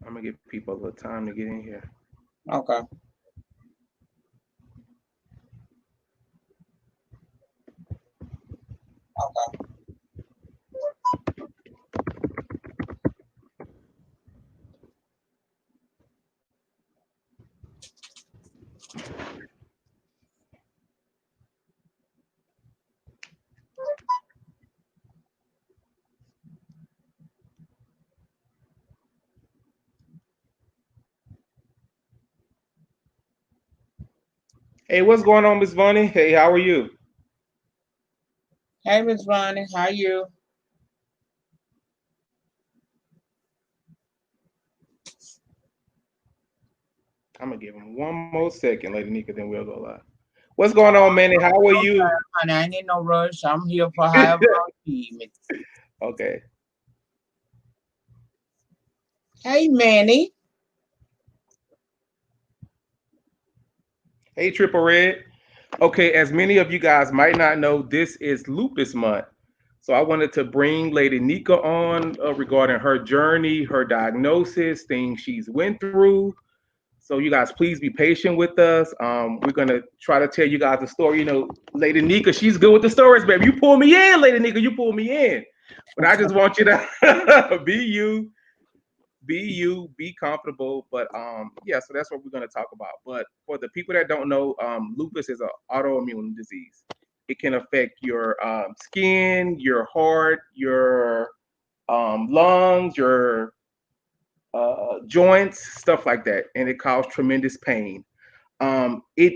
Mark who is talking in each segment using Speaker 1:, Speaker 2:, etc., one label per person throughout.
Speaker 1: I'm gonna give people a little time to get in here.
Speaker 2: Okay.
Speaker 1: Hey, what's going on, Miss Vonnie? Hey, how are you?
Speaker 2: Hey, Miss Ronnie, how you?
Speaker 1: I'm gonna give him one more second, Lady Nika, then we'll go live. What's going on, Manny? How are
Speaker 2: No
Speaker 1: you?
Speaker 2: time, honey. I ain't in no rush. I'm here for however long you need me.
Speaker 1: Okay.
Speaker 2: Hey, Manny.
Speaker 1: Hey, Triple Red. Okay, as many of you guys might not know, this is Lupus Month. So I wanted to bring Lady Nika on regarding her journey, her diagnosis, things she's went through. So you guys, please be patient with us. We're gonna try to tell you guys a story. You know, Lady Nika, she's good with the stories, baby. You pull me in, Lady Nika. You pull me in. But I just want you to be you, be comfortable. But yeah, so that's what we're gonna talk about. But for the people that don't know, lupus is an autoimmune disease. It can affect your skin, your heart, your lungs, your joints, stuff like that, and it causes tremendous pain. It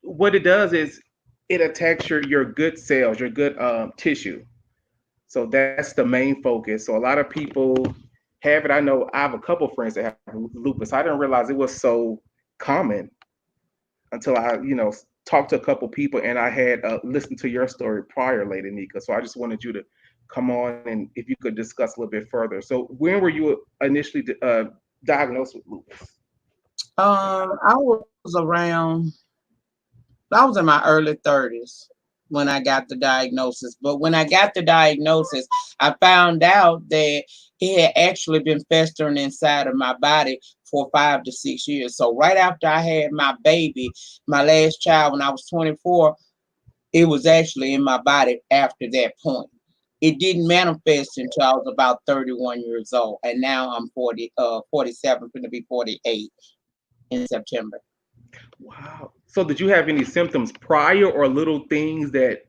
Speaker 1: what it does is it attacks your good cells, your good tissue. So that's the main focus. So a lot of people have it. I know I have a couple friends that have lupus. I didn't realize it was so common until I talked to a couple people and I had listened to your story prior, Lady Nika. So I just wanted you to come on and if you could discuss a little bit further. So when were you initially diagnosed with lupus?
Speaker 2: I was in my early 30s when I got the diagnosis. But when I got the diagnosis, I found out that it had actually been festering inside of my body for 5 to 6 years. So right after I had my baby, my last child, when I was 24, it was actually in my body after that point. It didn't manifest until I was about 31 years old. And now I'm 47, going to be 48 in September.
Speaker 1: Wow. So did you have any symptoms prior or little things that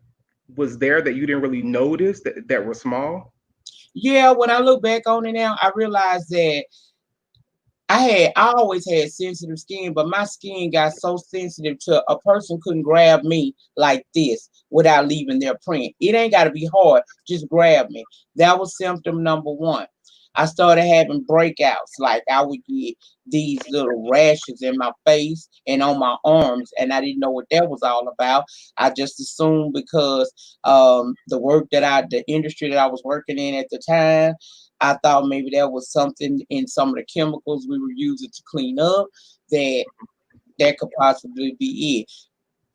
Speaker 1: was there that you didn't really notice that were small?
Speaker 2: Yeah, when I look back on it now, I realize that I always had sensitive skin, but my skin got so sensitive to a person couldn't grab me like this without leaving their print. It ain't got to be hard, just grab me. That was symptom number one. I started having breakouts, like I would get these little rashes in my face and on my arms, and I didn't know what that was all about. I just assumed because the industry that I was working in at the time, I thought maybe there was something in some of the chemicals we were using to clean up that that could possibly be it.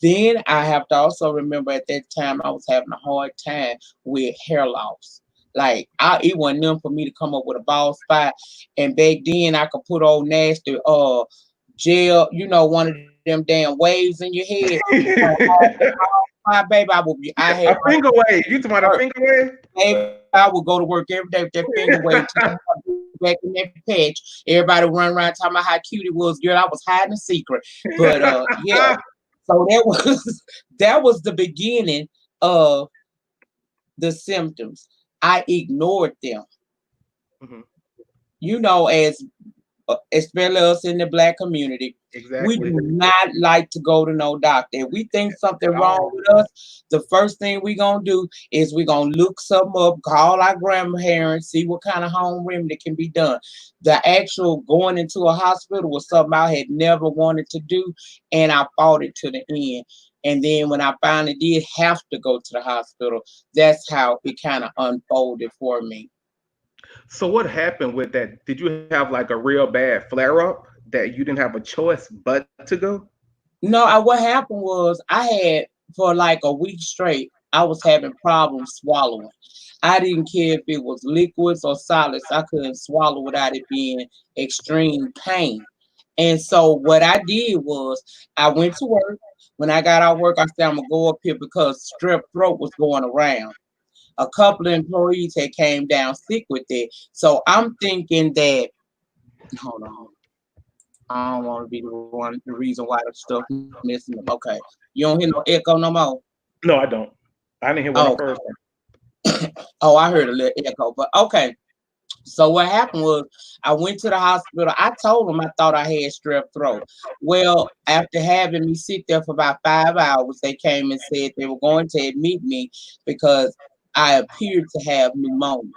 Speaker 2: Then I have to also remember at that time I was having a hard time with hair loss. Like it wasn't enough for me to come up with a bald spot, and back then I could put old nasty gel, one of them damn waves in your head. Uh, my baby, I had
Speaker 1: A finger wave. You talking about a finger wave?
Speaker 2: baby, I would go to work every day with that finger wave back in that patch. Everybody run around talking about how cute it was. Girl, I was hiding a secret. But yeah. So that was that was the beginning of the symptoms. I ignored them.
Speaker 1: Mhm.
Speaker 2: As especially us in the black community, we do
Speaker 1: Exactly.
Speaker 2: not like to go to no doctor. If we think something
Speaker 1: At
Speaker 2: wrong
Speaker 1: all.
Speaker 2: with us, the first thing we gonna do is we gonna look something up, call our grandparents, see what kind of home remedy can be done. The actual going into a hospital was something I had never wanted to do, and I fought it to the end. And then when I finally did have to go to the hospital, that's how it kind of unfolded for me.
Speaker 1: So what happened with that? Did you have like a real bad flare up that you didn't have a choice but to go?
Speaker 2: No, what happened was I had for like a week straight, I was having problems swallowing. I didn't care if it was liquids or solids. I couldn't swallow without it being extreme pain. And so what I did was I went to work. When I got out of work, I said I'm gonna go up here because strep throat was going around. A couple of employees had came down sick with it. So I'm thinking that hold on. I don't want to be the reason why the stuff messing up. Okay. You don't hear no echo no more?
Speaker 1: No, I don't. I didn't hear when I
Speaker 2: Oh,
Speaker 1: first.
Speaker 2: oh, I heard a little echo, but okay. So what happened was I went to the hospital. I told them I thought I had strep throat. Well, after having me sit there for about 5 hours, they came and said they were going to admit me because I appeared to have pneumonia.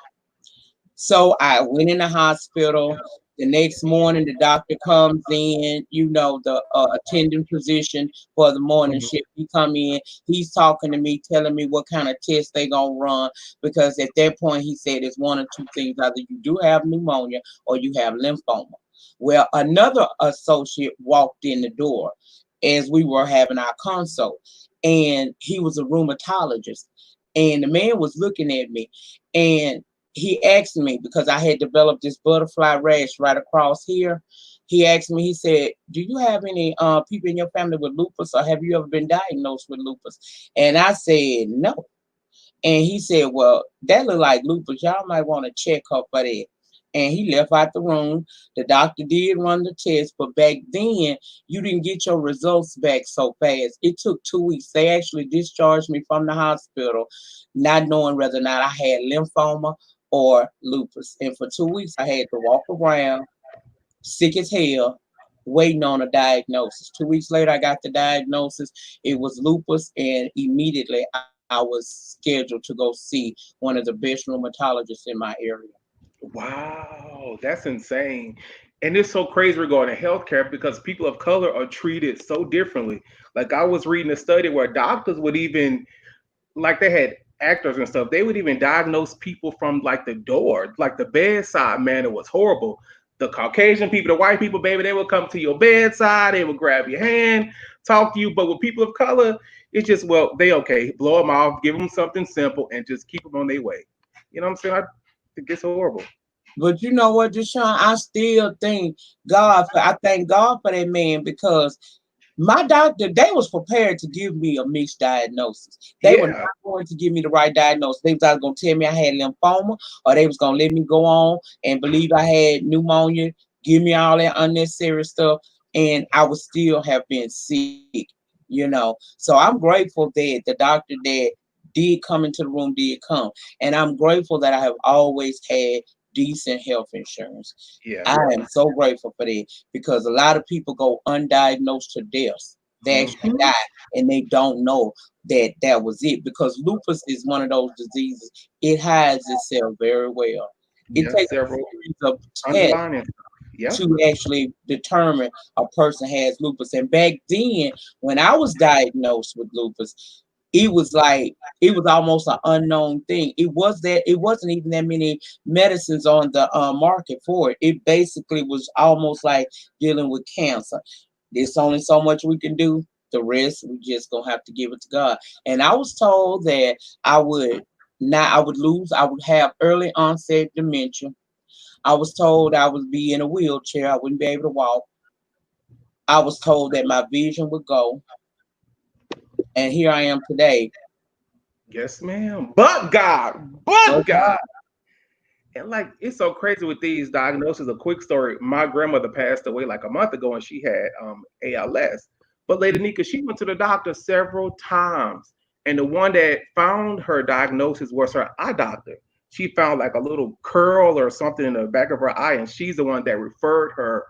Speaker 2: So I went in the hospital. The next morning, the doctor comes in, the attending physician for the morning
Speaker 1: Mhm.
Speaker 2: shift. He come in, he's talking to me, telling me what kind of test they gonna run. Because at that point, he said it's one or two things: either you do have pneumonia or you have lymphoma. Well, another associate walked in the door as we were having our consult, and he was a rheumatologist. And the man was looking at me, and he asked me because I had developed this butterfly rash right across here. He asked me, he said, "Do you have any people in your family with lupus, or have you ever been diagnosed with lupus?" And I said, "No." And he said, "Well, that look like lupus. Y'all might want to check her for that." And he left out the room. The doctor did run the test, but back then you didn't get your results back so fast. It took 2 weeks. They actually discharged me from the hospital, not knowing whether or not I had lymphoma or lupus. And for 2 weeks, I had to walk around sick as hell, waiting on a diagnosis. 2 weeks later, I got the diagnosis. It was lupus, and immediately I was scheduled to go see one of the best rheumatologists in my area.
Speaker 1: Wow, that's insane. And it's so crazy regarding healthcare because people of color are treated so differently. Like I was reading a study where doctors would even, like they had actors and stuff, they would even diagnose people from like the door, like the bedside, man, it was horrible. The Caucasian people, the white people, baby, they would come to your bedside, they would grab your hand, talk to you. But with people of color, it's just, well, they okay, blow them off, give them something simple, and just keep them on their way. You know what I'm saying? I think it's horrible.
Speaker 2: But you know what, Deshaun, I still I thank God for that man because my doctor, they was prepared to give me a mixed diagnosis. They were
Speaker 1: Yeah.
Speaker 2: not going to give me the right diagnosis. They was either going to tell me I had lymphoma, or they was going to let me go on and believe I had pneumonia, give me all that unnecessary stuff, and I would still have been sick. So I'm grateful that the doctor that did come into the room did come. And I'm grateful that I have always had decent health insurance.
Speaker 1: Yeah.
Speaker 2: I am so grateful for that because a lot of people go undiagnosed to death. They actually
Speaker 1: Hmm.
Speaker 2: die and they don't know that that was it because lupus is one of those diseases. It hides itself very well. It
Speaker 1: Yes,
Speaker 2: takes a
Speaker 1: several
Speaker 2: series of tests
Speaker 1: underlining stuff. Yep.
Speaker 2: to actually determine a person has lupus. And back then, when I was diagnosed with lupus, it was almost an unknown thing. It wasn't even that many medicines on the market for it. It basically was almost like dealing with cancer. There's only so much we can do. The rest we just gonna have to give it to God. And I was told that I would I would lose, I would have early onset dementia. I was told I would be in a wheelchair. I wouldn't be able to walk. I was told that my vision would go. And here I am today.
Speaker 1: Yes, ma'am. But God,
Speaker 2: But
Speaker 1: but God.
Speaker 2: God,
Speaker 1: And like it's so crazy with these diagnoses. A quick story: my grandmother passed away like a month ago, and she had ALS. But Lady Nika, she went to the doctor several times, and the one that found her diagnosis was her eye doctor. She found like a little curl or something in the back of her eye, and she's the one that referred her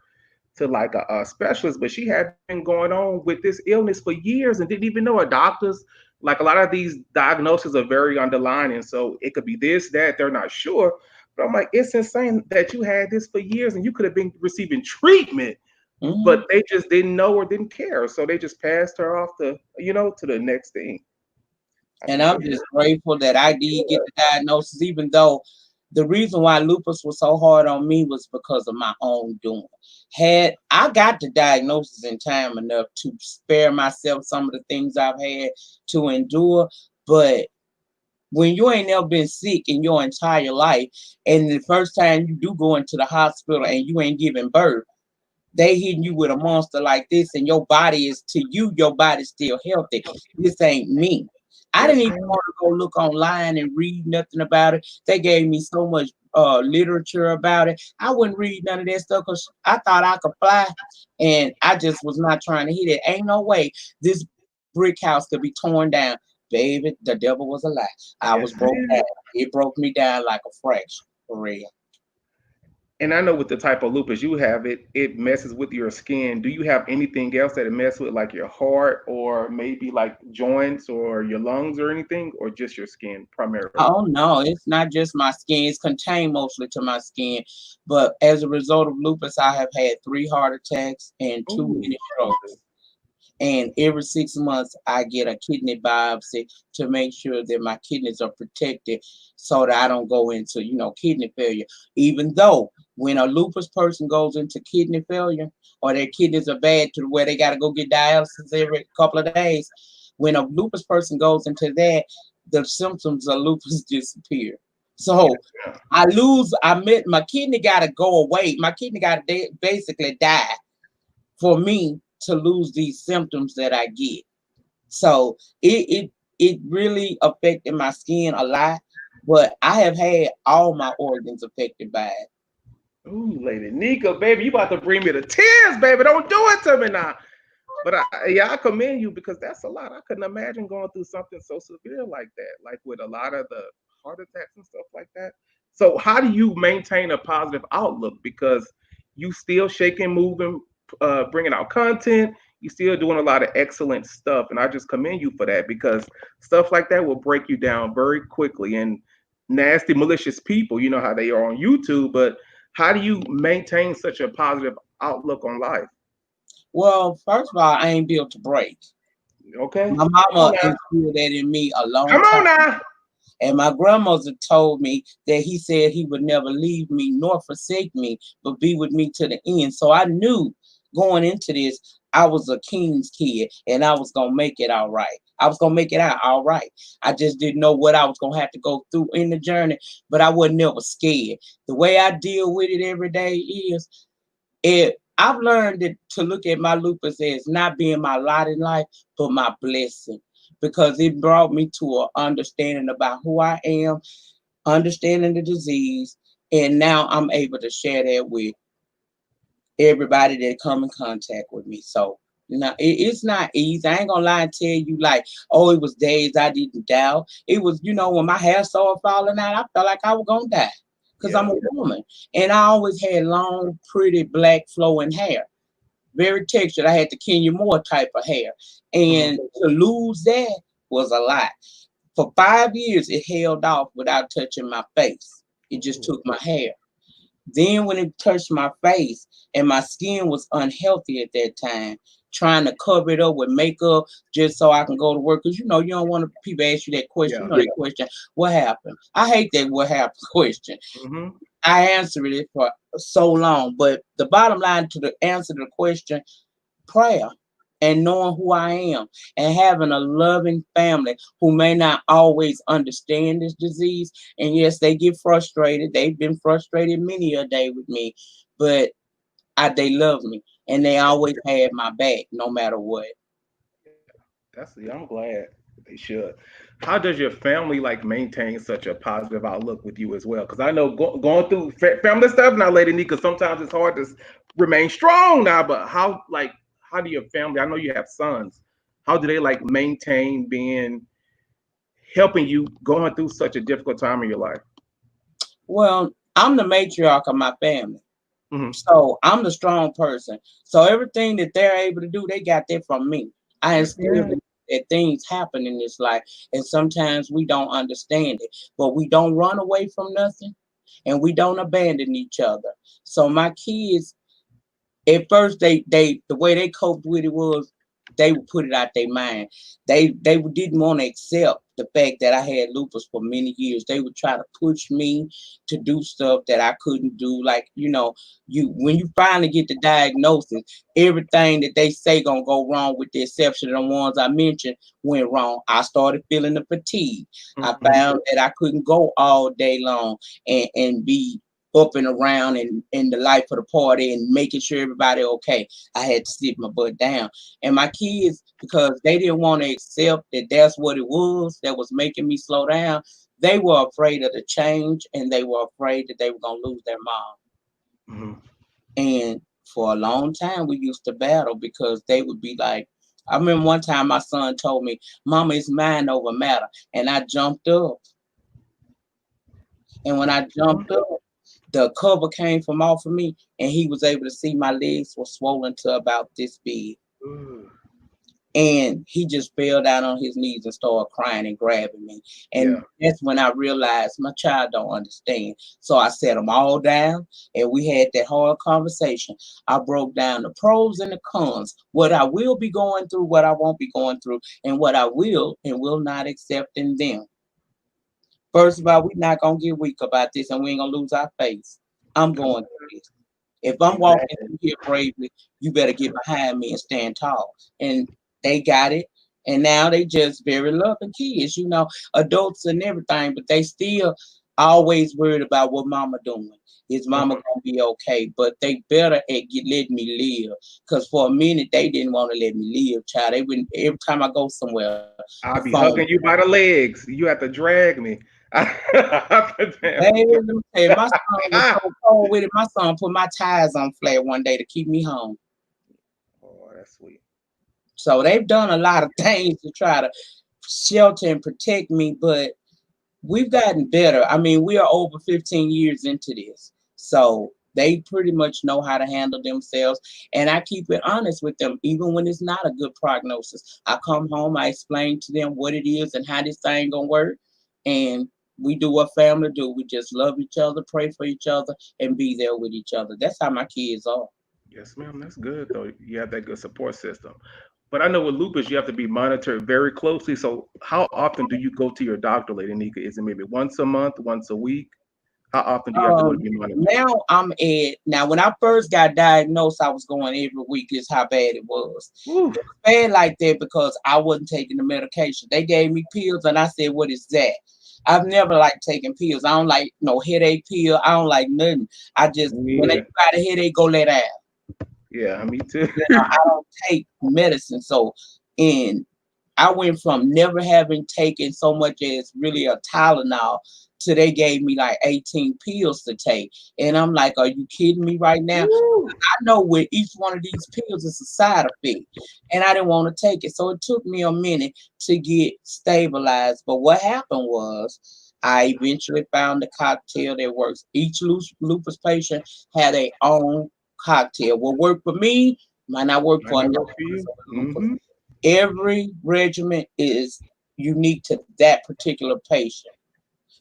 Speaker 1: to like a specialist. But she had been going on with this illness for years and didn't even know her doctors. Like a lot of these diagnoses are very underlying, so it could be this, that they're not sure. But I'm like, it's insane that you had this for years and you could have been receiving treatment,
Speaker 2: mhm.
Speaker 1: but they just didn't know or didn't care. So they just passed her off to the next thing. I
Speaker 2: And
Speaker 1: think
Speaker 2: I'm
Speaker 1: it's
Speaker 2: just grateful that I did get the diagnosis, even though the reason why lupus was so hard on me was because of my own doing. Had I got the diagnosis in time enough to spare myself some of the things I've had to endure, but when you ain't never been sick in your entire life, and the first time you do go into the hospital and you ain't giving birth, they hitting you with a monster like this, and your body is to you, your body's still healthy. This ain't me. I didn't
Speaker 1: Yes,
Speaker 2: even
Speaker 1: ma'am.
Speaker 2: want to go look online and read nothing about it. They gave me so much literature about it. I wouldn't read none of that stuff because I thought I could fly, and I just was not trying to hit it. Ain't no way this brick house could be torn down. Baby, the devil was a lie. I was
Speaker 1: Yes,
Speaker 2: broke down.
Speaker 1: ma'am.
Speaker 2: It broke me down like a fraction, for real.
Speaker 1: And I know with the type of lupus you have, it messes with your skin. Do you have anything else that it messes with, like your heart or maybe like joints or your lungs or anything, or just your skin primarily?
Speaker 2: Oh no, it's not just my skin. It's contained mostly to my skin. But as a result of lupus, I have had 3 heart attacks and two
Speaker 1: Oh,
Speaker 2: mini strokes. And every 6 months, I get a kidney biopsy to make sure that my kidneys are protected so that I don't go into, kidney failure. Even though when a lupus person goes into kidney failure or their kidneys are bad to where they got to go get dialysis every couple of days, when a lupus person goes into that, the symptoms of lupus disappear.
Speaker 1: yes,
Speaker 2: So
Speaker 1: ma'am.
Speaker 2: my kidney got to go away. My kidney got to basically die for me to lose these symptoms that I get. So it really affected my skin a lot, but I have had all my organs affected by it.
Speaker 1: Ooh, Lady Nyca, baby, you about to bring me to tears, baby. Don't do it to me now. But yeah, I commend you because that's a lot. I couldn't imagine going through something so severe like that, like with a lot of the heart attacks and stuff like that. So, how do you maintain a positive outlook? Because you still shaking, moving, bringing out content. You still doing a lot of excellent stuff, and I just commend you for that because stuff like that will break you down very quickly. And nasty, malicious people, you know how they are on YouTube, but how do you maintain such a positive outlook on life?
Speaker 2: Well, first of all, I ain't built to break.
Speaker 1: Okay,
Speaker 2: My
Speaker 1: come on
Speaker 2: mama
Speaker 1: now.
Speaker 2: instilled that in me a long
Speaker 1: Come on
Speaker 2: time.
Speaker 1: now.
Speaker 2: And my grandmother told me that he said he would never leave me nor forsake me, but be with me to the end. So I knew going into this, I was a king's kid and I was going to make it all right. I was going to make it out all right. I just didn't know what I was going to have to go through in the journey, but I wasn't never scared. The way I deal with it every day is I've learned to look at my lupus as not being my lot in life, but my blessing, because it brought me to an understanding about who I am, understanding the disease, and now I'm able to share that with everybody that come in contact with me. So, it's not easy. I ain't gonna lie and tell you like, oh, it was days I didn't doubt. It was, when my hair started falling out, I felt like I was gonna die because I'm
Speaker 1: Yeah.
Speaker 2: a woman, and I always had long, pretty black flowing hair, very textured. I had the Kenya Moore type of hair,
Speaker 1: Hmm.
Speaker 2: and to lose that was a lot. For 5 years, it held off without touching my face. It just
Speaker 1: Ooh,
Speaker 2: took my hair. Then when it touched my face and my skin was unhealthy at that time, trying to cover it up with makeup just so I can go to work. Because you don't want people ask you that question.
Speaker 1: yeah.
Speaker 2: That question, what happened? I hate that what happened question.
Speaker 1: Hmm.
Speaker 2: I answered it for so long. But the bottom line to the answer to the question, prayer and knowing who I am and having a loving family who may not always understand this disease. And yes, they get frustrated. They've been frustrated many a day with me, but they love me and they always had my back no matter what.
Speaker 1: That's yeah. I'm glad they should. How does your family like maintain such a positive outlook with you as well? Because I know going through family stuff now, Lady Nika, sometimes it's hard to remain strong now. But how do your family? I know you have sons. How do they like maintain being helping you going through such a difficult time in your life?
Speaker 2: Well, I'm the matriarch of my family.
Speaker 1: Hmm.
Speaker 2: So I'm the strong person. So everything that they're able to do, they got that from me. I
Speaker 1: Yes,
Speaker 2: instilled
Speaker 1: ma'am.
Speaker 2: that things happen in this life, and sometimes we don't understand it, but we don't run away from nothing, and we don't abandon each other. So my kids, at first, they the way they coped with it was they would put it out their mind. They didn't want to accept the fact that I had lupus for many years. They would try to push me to do stuff that I couldn't do. Like, you when you finally get the diagnosis, everything that they say gonna go wrong, with the exception of the ones I mentioned, went wrong. I started feeling the fatigue. I
Speaker 1: Mhm.
Speaker 2: found that I couldn't go all day long and be up and around and in the life of the party and making sure everybody okay. I had to sit my butt down. And my kids, because they didn't want to accept that that's what it was that was making me slow down, they were afraid of the change and they were afraid that they were going to lose their mom.
Speaker 1: Mhm.
Speaker 2: And for a long time, we used to battle because they would be like, I remember one time my son told me, Mama, it's mind over matter. And I jumped up. And when I jumped up, the cover came from off of me, and he was able to see my legs were swollen to about this big.
Speaker 1: Ooh.
Speaker 2: And he just fell down on his knees and started crying and grabbing me.
Speaker 1: Yeah.
Speaker 2: And that's when I realized my child don't understand. So I set them all down and we had that hard conversation. I broke down the pros and the cons, what I will be going through, what I won't be going through, and what I will and will not accept in them. First of all, we're not gonna get weak about this and we ain't gonna lose our face. I'm
Speaker 1: Come
Speaker 2: going
Speaker 1: on.
Speaker 2: through this. If I'm walking
Speaker 1: Exactly.
Speaker 2: through here bravely, you better get behind me and stand tall. And they got it. And now they just very loving kids, adults and everything, but they still always worried about what mama doing. Is mama
Speaker 1: Mhm.
Speaker 2: gonna be okay? But they better let me live. Cause for a minute they didn't want to let me live, child. They wouldn't every time I go somewhere, the
Speaker 1: I'll be
Speaker 2: phone.
Speaker 1: hugging you by the legs. You have to drag me.
Speaker 2: Hey,
Speaker 1: Damn.
Speaker 2: let me tell you, my son was so cold with it. My son put my tires on flat one day to keep me home.
Speaker 1: Oh, that's sweet.
Speaker 2: So they've done a lot of things to try to shelter and protect me, but we've gotten better. I mean, we are over 15 years into this. So they pretty much know how to handle themselves. And I keep it honest with them, even when it's not a good prognosis. I come home, I explain to them what it is and how this thing gonna work. And we do what family do. We just love each other, pray for each other, and be there with each other. That's how my kids are.
Speaker 1: Yes, ma'am. That's good though. You have that good support system. But I know with lupus, you have to be monitored very closely. So, how often do you go to your doctor, Lady Nika? Is it maybe once a month, once a week? How often do you have to go to be monitored?
Speaker 2: Now when I first got diagnosed, I was going every week. Is how bad it was.
Speaker 1: Woo.
Speaker 2: It was bad like that because I wasn't taking the medication. They gave me pills, and I said, "What is that?" I've never liked taking pills. I don't like no headache pill. I don't like nothing. I just
Speaker 1: Me
Speaker 2: when you
Speaker 1: neither.
Speaker 2: got a headache, go let out.
Speaker 1: Yeah, me too.
Speaker 2: I don't take medicine. So, and I went from never having taken so much as really a Tylenol to they gave me like 18 pills to take. And I'm like, are you kidding me right now?
Speaker 1: Woo.
Speaker 2: I know with each one of these pills is a side effect. And I didn't want to take it. So it took me a minute to get stabilized. But what happened was I eventually found the cocktail that works. Each lupus patient had their own cocktail. What worked for me might not work
Speaker 1: Might
Speaker 2: for
Speaker 1: not
Speaker 2: another
Speaker 1: work for you.
Speaker 2: person with lupus.
Speaker 1: Mm-hmm.
Speaker 2: Every regimen is unique to that particular patient.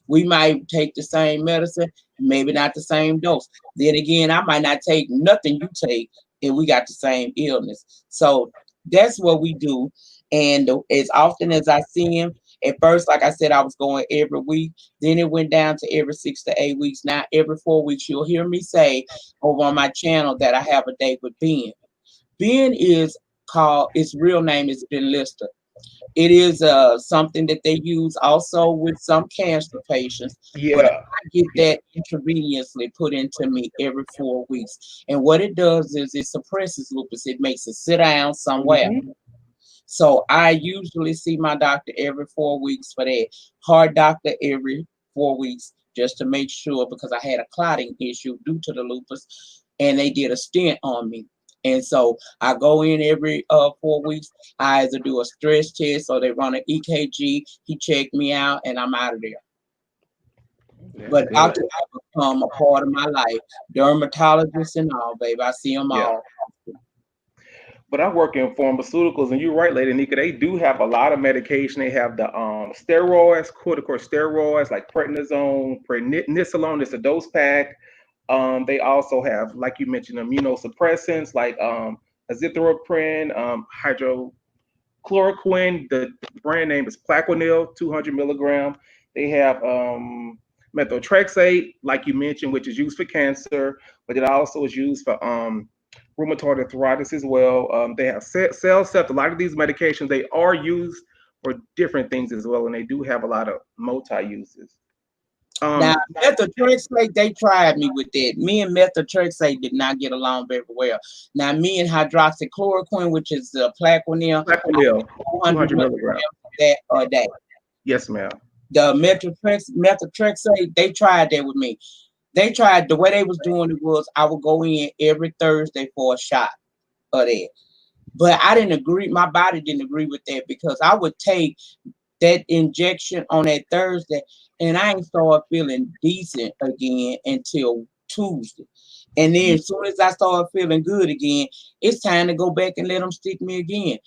Speaker 2: We might take the same medicine, maybe not the same dose. Then again, I might not take nothing you take, and we got the same illness. So that's what we do. And as often as I see him, at first, like I said, I was going every week. Then it went down to every 6 to 8 weeks. Now, every 4 weeks, you'll hear me say over on my channel that I have a date with Ben. Ben is called, its real name is Ben Lister. It is something that they use also with some cancer patients, but
Speaker 1: Yeah.
Speaker 2: I get
Speaker 1: Yeah.
Speaker 2: that intravenously put into me every 4 weeks. And what it does is it suppresses lupus. It makes it sit down somewhere.
Speaker 1: Mm-hmm.
Speaker 2: So I usually see my doctor every 4 weeks for that. Heart doctor every 4 weeks just to make sure because I had a clotting issue due to the lupus and they did a stent on me. And so I go in every 4 weeks. I either do a stress test or they run an EKG. He checked me out and I'm out of there.
Speaker 1: That's
Speaker 2: But
Speaker 1: good.
Speaker 2: doctors have become a part of my life. Dermatologists and all, baby. I see them
Speaker 1: Yeah.
Speaker 2: all.
Speaker 1: But I work in pharmaceuticals, and you're right, Lady Nika. They do have a lot of medication. They have the steroids, corticosteroids like prednisone, prednisolone. It's a dose pack. They also have, like you mentioned, immunosuppressants like azithromycin, chloroquine. The brand name is Plaquenil, 200 milligram. They have methotrexate, like you mentioned, which is used for cancer, but it also is used for rheumatoid arthritis as well. They have cell A lot of these medications they are used for different things as well, and they do have a lot of multi uses.
Speaker 2: Now,
Speaker 1: Um,
Speaker 2: methotrexate, they tried me with that. Me and methotrexate did not get along very well. Now, me and hydroxychloroquine, which is the Plaquenil, I
Speaker 1: Plaquenil,
Speaker 2: take 400
Speaker 1: 200 milligram.
Speaker 2: milligrams of that a day.
Speaker 1: Yes, ma'am.
Speaker 2: The methotrexate, they tried that with me. They tried, the way they was doing it was I would go in every Thursday for a shot of that. But I didn't agree, my body didn't agree with that because I would take that injection on that Thursday, and I ain't start feeling decent again until Tuesday. And then as soon as I start feeling good again, it's time to go back and let them stick me again.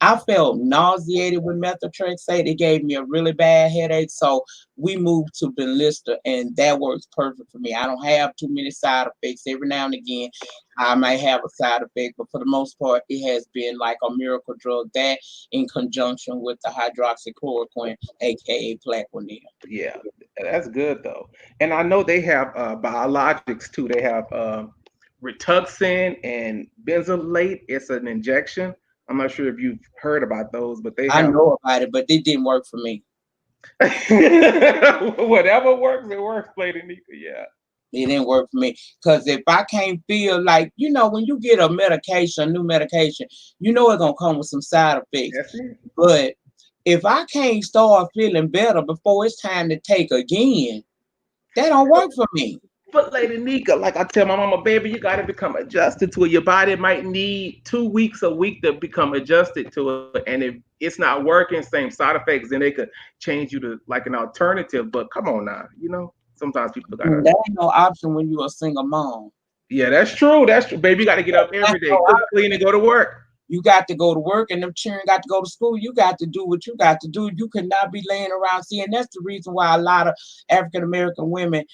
Speaker 2: I felt nauseated with methotrexate. It gave me a really bad headache. So we moved to Benlysta, and that works perfect for me. I don't have too many side effects. Every now and again, I might have a side effect, but for the most part, it has been like a miracle drug. That in conjunction with the hydroxychloroquine, aka Plaquenil.
Speaker 1: Yeah, that's good though. And I know they have biologics too. They have Rituxan and benzolate. It's an injection. I'm not sure if you've heard about those, but they
Speaker 2: I
Speaker 1: have
Speaker 2: know about it, but it didn't work for me.
Speaker 1: whatever works. It works, Lady Nika. Yeah.
Speaker 2: It didn't work for me. Because if I can't feel like, when you get a medication, a new medication, it's going to come with some side effects.
Speaker 1: That's it.
Speaker 2: But if I can't start feeling better before it's time to take again, that don't work for me.
Speaker 1: But Lady Nika, like I tell my mama, baby, you got to become adjusted to it. Your body might need 2 weeks, a week to become adjusted to it. And if it's not working, same side effects, then they could change you to like an alternative. But come on now, sometimes people gotta.
Speaker 2: That ain't no option when you're a single mom.
Speaker 1: Yeah, that's true. That's true, baby. You got to get up
Speaker 2: That's
Speaker 1: every day,
Speaker 2: no
Speaker 1: cook,
Speaker 2: option.
Speaker 1: clean, and go to work.
Speaker 2: You got to go to work, and them children got to go to school. You got to do what you got to do. You cannot be laying around. See, and that's the reason why a lot of African American women,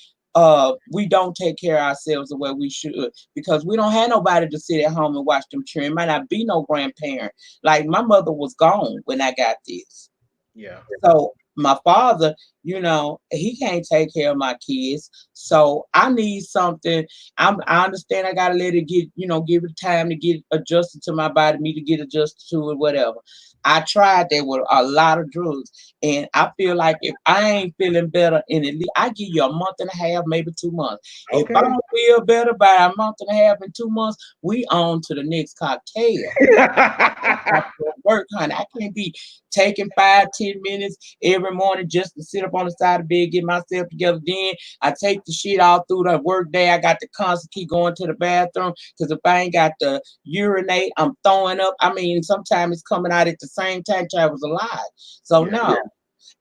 Speaker 2: we don't take care of ourselves the way we should because we don't have nobody to sit at home and watch them children. Might not be no grandparent. Like my mother was gone when I got this.
Speaker 1: Yeah.
Speaker 2: So my father, he can't take care of my kids. So I need something. I understand I gotta let it get, give it time to get adjusted to my body, me to get adjusted to it, whatever. I tried that with a lot of drugs. And I feel like if I ain't feeling better in at least I give you a month and a half, maybe 2 months. If I
Speaker 1: Okay.
Speaker 2: don't feel better by a month and a half and 2 months, we on to the next cocktail. I got to work, honey. I can't be taking 5, 10 minutes every morning just to sit up on the side of the bed, get myself together. Then I take the shit all through the work day. I got to constantly keep going to the bathroom because if I ain't got to urinate, I'm throwing up. I mean, sometimes it's coming out at the same time I was alive. So
Speaker 1: Yeah.
Speaker 2: no,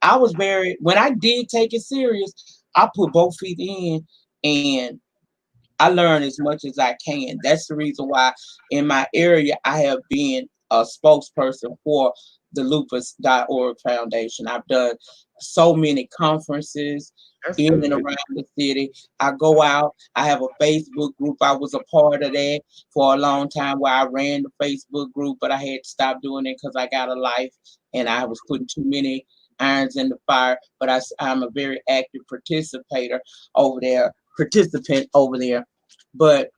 Speaker 2: I was when I did take it serious, I put both feet in and I learn as much as I can. That's the reason why in my area I have been a spokesperson for the Lupus.org Foundation. I've done so many conferences
Speaker 1: That's
Speaker 2: in and
Speaker 1: good.
Speaker 2: around the city. I go out. I have a Facebook group. I was a part of that for a long time where I ran the Facebook group, but I had to stop doing it because I got a life and I was putting too many irons in the fire. But I'm a very active participant over there. But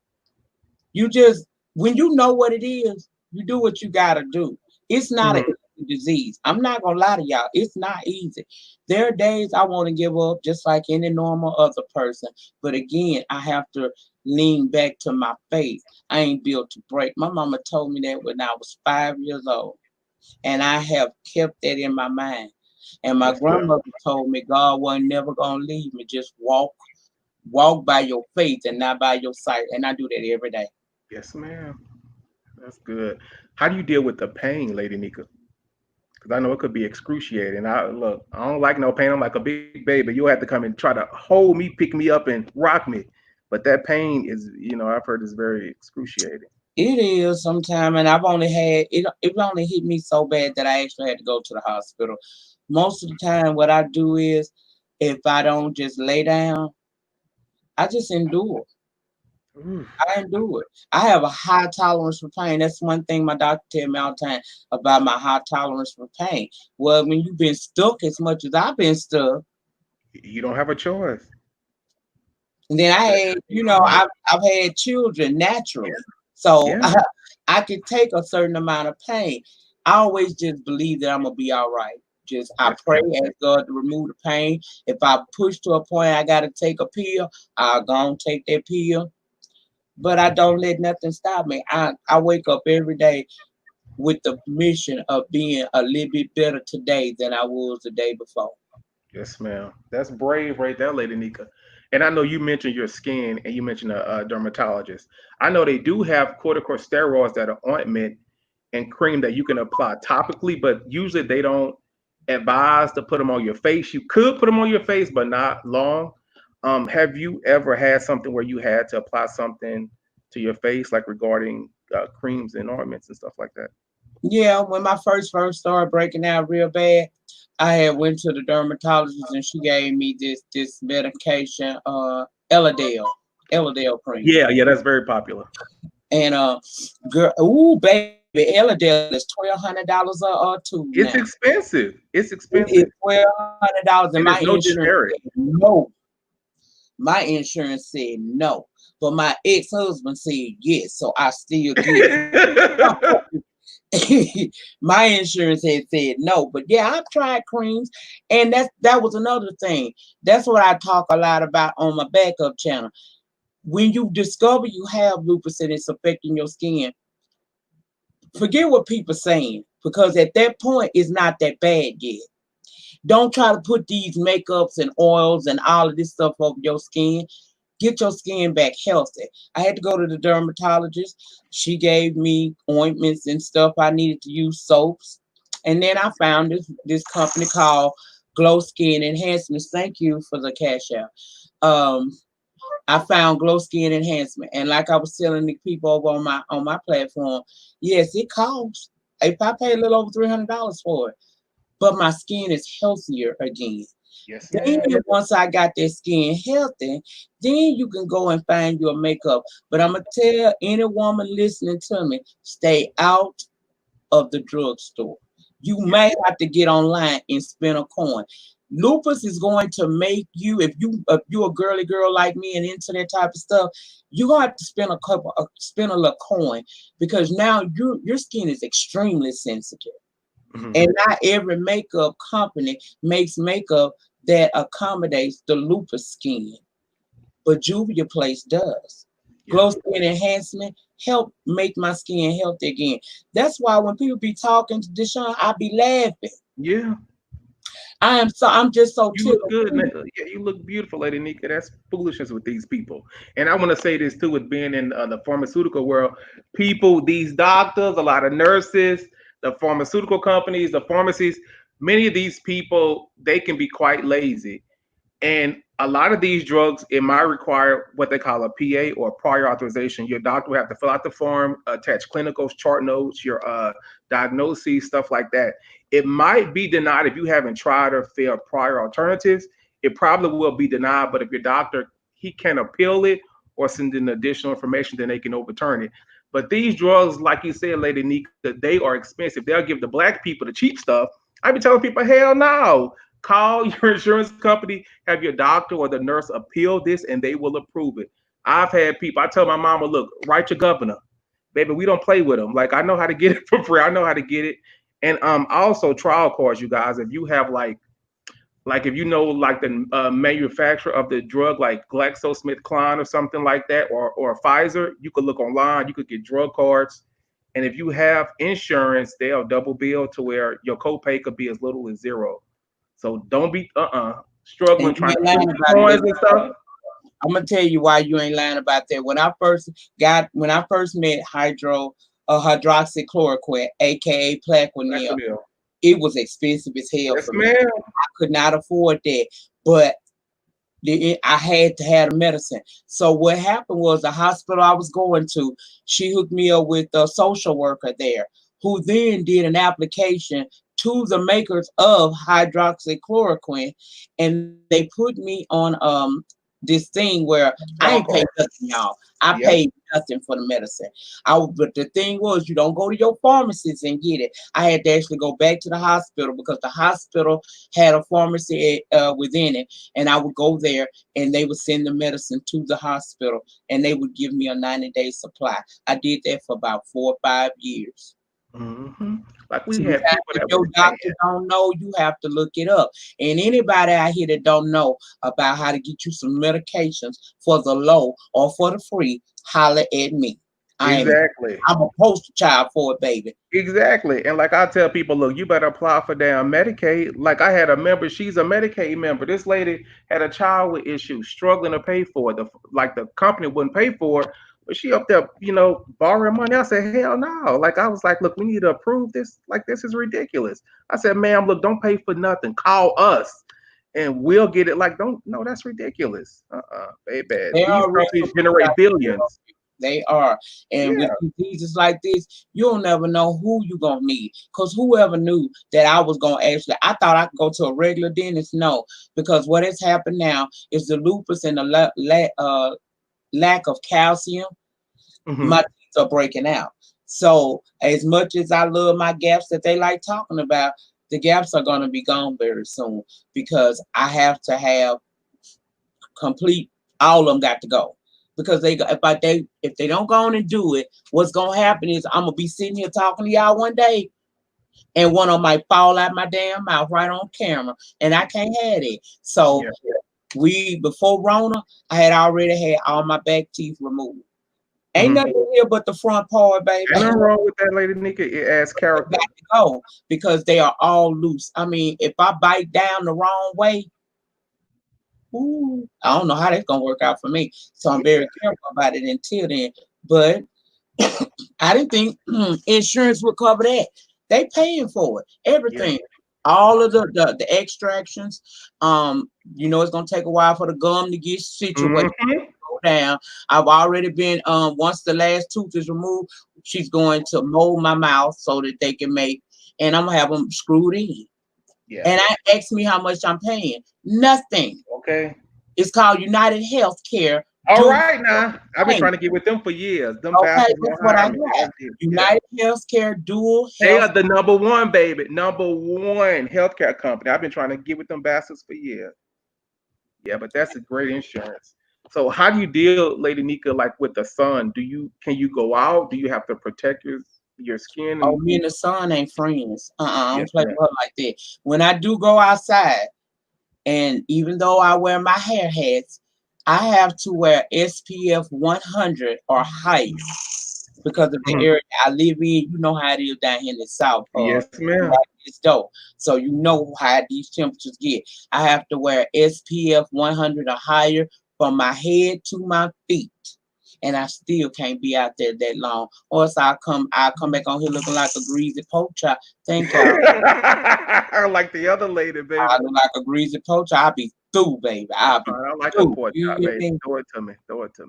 Speaker 2: you just when you know what it is, you do what you gotta do. It's not an
Speaker 1: Mhm.
Speaker 2: easy disease. I'm not gonna lie to y'all. It's not easy. There are days I want to give up just like any normal other person. But again, I have to lean back to my faith. I ain't built to break. My mama told me that when I was 5 years old. And I have kept that in my mind. And my
Speaker 1: That's good.
Speaker 2: grandmother told me God wasn't never gonna leave me. Just walk by your faith and not by your sight. And I do that every day.
Speaker 1: Yes, ma'am. That's good. How do you deal with the pain, Lady Nika? Because I know it could be excruciating. I don't like no pain. I'm like a big baby. You'll have to come and try to hold me, pick me up, and rock me. But that pain is, I've heard is very excruciating.
Speaker 2: It is sometime, and I've only had it. It only hit me so bad that I actually had to go to the hospital. Most of the time, what I do is, if I don't just lay down, I just endure.
Speaker 1: Oof.
Speaker 2: I didn't do it. I have a high tolerance for pain. That's one thing my doctor tell me all the time about my high tolerance for pain. Well, when you've been stuck as much as I've been stuck,
Speaker 1: You don't have a choice.
Speaker 2: and then I had,
Speaker 1: You don't have it.
Speaker 2: I've had children naturally, so
Speaker 1: Yeah,
Speaker 2: I could take a certain amount of pain. I always just believe that I'm gonna be all right. Just I
Speaker 1: that's
Speaker 2: pray,
Speaker 1: good.
Speaker 2: ask God to remove the pain. If I push to a point I gotta take a pill, I'll go and take that pill. But I don't let nothing stop me. I wake up every day with the mission of being a little bit better today than I was the day before.
Speaker 1: Yes, ma'am. That's brave right there, Lady Nika. And I know you mentioned your skin and you mentioned a dermatologist. I know they do have corticosteroids that are ointment and cream that you can apply topically, but usually they don't advise to put them on your face. You could put them on your face, but not long. Have you ever had something where you had to apply something to your face, like regarding creams and ointments and stuff like that?
Speaker 2: Yeah, when my first started breaking out real bad, I had went to the dermatologist and she gave me this medication, Elidel cream.
Speaker 1: Yeah, yeah, that's very popular.
Speaker 2: And girl, ooh baby, Elidel is $1,200 a tube now.
Speaker 1: It's expensive. It's
Speaker 2: It is
Speaker 1: expensive.
Speaker 2: $1,200 and
Speaker 1: It
Speaker 2: my
Speaker 1: is no
Speaker 2: insurance
Speaker 1: generic.
Speaker 2: said no. My insurance said no. But my ex-husband said yes, so I still get it. My insurance had said no, but yeah, I've tried creams, and that was another thing. That's what I talk a lot about on my backup channel. When you discover you have lupus and it's affecting your skin, forget what people saying because at that point it's not that bad yet. Don't try to put these makeups and oils and all of this stuff over your skin. Get your skin back healthy. I had to go to the dermatologist. She gave me ointments and stuff I needed to use, soaps. And then I found this company called Glow Skin Enhancements. Thank you for the cash out. Um, I found Glow Skin Enhancement, and like I was telling the people over on my platform, yes, it costs. If I pay a little over $300 for it, but my skin is healthier again.
Speaker 1: Yes,
Speaker 2: Then
Speaker 1: ma'am.
Speaker 2: once I got that skin healthy, then you can go and find your makeup. But I'm gonna tell any woman listening to me, stay out of the drugstore. You
Speaker 1: Yeah.
Speaker 2: may have to get online and spend a coin. Lupus is going to make you, if you a girly girl like me and into that type of stuff, you're gonna have to spend a little coin because now your skin is extremely sensitive.
Speaker 1: Mhm.
Speaker 2: And not every makeup company makes makeup that accommodates the lupus skin, but Juvia Place does.
Speaker 1: Yeah.
Speaker 2: Glow Skin Enhancement help make my skin healthy again. That's why when people be talking to Deshaun, I be laughing.
Speaker 1: Yeah.
Speaker 2: I'm just so
Speaker 1: You look
Speaker 2: tickled.
Speaker 1: good. Yeah, you look beautiful, Lady Nika. That's foolishness with these people. And I want to say this too, with being in the pharmaceutical world, people, these doctors, a lot of nurses, the pharmaceutical companies, the pharmacies, many of these people, they can be quite lazy. And a lot of these drugs, it might require what they call a PA or prior authorization. Your doctor will have to fill out the form, attach clinicals, chart notes, your diagnoses, stuff like that. It might be denied if you haven't tried or failed prior alternatives. It probably will be denied, but if your doctor he can appeal it or send in additional information, then they can overturn it. But these drugs, like you said, Lady Nika, they are expensive. They'll give the black people the cheap stuff. I be telling people, hell no. Call your insurance company, have your doctor or the nurse appeal this, and they will approve it. I've had people, I tell my mama, look, write your governor. Baby, we don't play with them. Like, I know how to get it for free. I know how to get it. And also trial cards, you guys. If you have like if you know like the manufacturer of the drug, like GlaxoSmithKline or something like that, or Pfizer, you could look online. You could get drug cards, and if you have insurance, they'll double bill to where your copay could be as little as zero. So don't be
Speaker 2: And
Speaker 1: struggling
Speaker 2: you
Speaker 1: trying to
Speaker 2: ain't
Speaker 1: get
Speaker 2: lying
Speaker 1: them
Speaker 2: about
Speaker 1: coins
Speaker 2: that.
Speaker 1: and stuff.
Speaker 2: I'm gonna tell you why you ain't lying about that. When I first met hydroxychloroquine, aka Plaquenil,
Speaker 1: Plaquenil.
Speaker 2: it was expensive as hell
Speaker 1: Yes,
Speaker 2: for me.
Speaker 1: ma'am.
Speaker 2: I could not afford that, but I had to have the medicine. So what happened was the hospital I was going to, she hooked me up with a social worker there, who then did an application to the makers of hydroxychloroquine, and they put me on this thing where I ain't paid nothing, y'all. I
Speaker 1: Yep.
Speaker 2: paid nothing for the medicine. But the thing was, you don't go to your pharmacist and get it. I had to actually go back to the hospital because the hospital had a pharmacy within it, and I would go there, and they would send the medicine to the hospital, and they would give me a 90-day supply. I did that for about 4 or 5 years.
Speaker 1: Hmm. Like we
Speaker 2: See,
Speaker 1: had people
Speaker 2: if
Speaker 1: that was
Speaker 2: your
Speaker 1: paying.
Speaker 2: doctor don't know, you have to look it up. And anybody out here that don't know about how to get you some medications for the low or for the free, holler at me. I am
Speaker 1: Exactly.
Speaker 2: I'm a poster child for it, baby.
Speaker 1: Exactly. And like I tell people, look, you better apply for damn Medicaid. Like I had a member, she's a Medicaid member. This lady had a child with issues, struggling to pay for it. The company wouldn't pay for it, but she up there, borrowing money. I said, hell no. Like I was like, look, we need to approve this. Like this is ridiculous. I said, ma'am, look, don't pay for nothing. Call us and we'll get it. Like, don't no, that's ridiculous. Baby.
Speaker 2: They
Speaker 1: These
Speaker 2: are real
Speaker 1: companies
Speaker 2: people
Speaker 1: generate
Speaker 2: out here.
Speaker 1: billions.
Speaker 2: They are. And with
Speaker 1: Yeah.
Speaker 2: diseases like this, you'll never know who you're going to need. Because whoever knew that I was going to actually, I thought I could go to a regular dentist. No, because what has happened now is the lupus and the lack of calcium, my
Speaker 1: Hmm.
Speaker 2: teeth are breaking out. So, as much as I love my gaps that they like talking about, the gaps are going to be gone very soon because I have to have complete. All of them got to go because if they don't go on and do it, what's gonna happen is I'm gonna be sitting here talking to y'all one day, and one of them might fall out my damn mouth right on camera, and I can't have it. So
Speaker 1: Yeah.
Speaker 2: we before Rona, I had already had all my back teeth removed. Ain't
Speaker 1: Hmm.
Speaker 2: nothing here but the front part, baby.
Speaker 1: Ain't nothing wrong with that, Lady Nika. It adds
Speaker 2: Got
Speaker 1: character.
Speaker 2: to go because they are all loose. I mean, if I bite down the wrong way, ooh, I don't know how that's gonna work out for me. So I'm
Speaker 1: Yeah.
Speaker 2: very careful about it until then. But I didn't think insurance would cover that. They paying for it,
Speaker 1: Yeah.
Speaker 2: everything, all of the extractions. It's gonna take a while for the gum to get situated,
Speaker 1: Hmm.
Speaker 2: go down. I've already been once the last tooth is removed, she's going to mold my mouth so that they can make, and I'm gonna have them screwed in.
Speaker 1: Yeah.
Speaker 2: And I asked me how much I'm paying. Nothing.
Speaker 1: Okay.
Speaker 2: It's called United Healthcare.
Speaker 1: All
Speaker 2: Do
Speaker 1: right now. I've been
Speaker 2: thing.
Speaker 1: trying to get with them for years. Them
Speaker 2: Okay,
Speaker 1: bastards
Speaker 2: that's
Speaker 1: won't
Speaker 2: what I
Speaker 1: hire me.
Speaker 2: got.
Speaker 1: Yeah.
Speaker 2: United Healthcare Dual
Speaker 1: They
Speaker 2: Health.
Speaker 1: are the number one, baby. Number one healthcare company. I've been trying to get with them bastards for years. Yeah, but that's a great insurance. So how do you deal, Lady Nika, like with the sun? Can you go out? Do you have to protect your skin
Speaker 2: Oh,
Speaker 1: and
Speaker 2: me and the son ain't friends. I
Speaker 1: yes,
Speaker 2: don't play
Speaker 1: ma'am.
Speaker 2: with her like that. When I do go outside, and even though I wear my hair hats, I have to wear SPF 100 or higher because of the
Speaker 1: Mhm.
Speaker 2: area I live in. You know how it is down here in the south.
Speaker 1: Yes, ma'am.
Speaker 2: Right next door. So you know how these temperatures get. I have to wear SPF 100 or higher from my head to my feet. And I still can't be out there that long. Or else I'll come back on here looking like a greasy pork chop. Thank y'all.
Speaker 1: Like the other lady,
Speaker 2: I
Speaker 1: baby.
Speaker 2: look like a greasy poacher. I'll be through, baby. I'll be
Speaker 1: I like a
Speaker 2: through.
Speaker 1: pork
Speaker 2: You
Speaker 1: chop,
Speaker 2: hear
Speaker 1: baby.
Speaker 2: me?
Speaker 1: Throw it to me. Throw it to